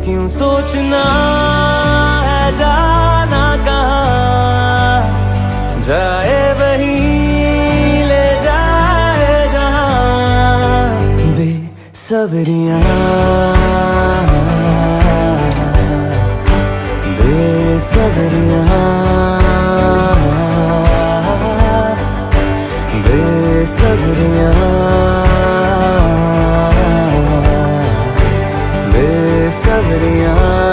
क्यों सोचना है जाना कहाँ, जाए वही ले जाए जहाँ। बेसब्रियाँ बेसब्रियाँ बेसब्रियाँ बेसब्रियाँ।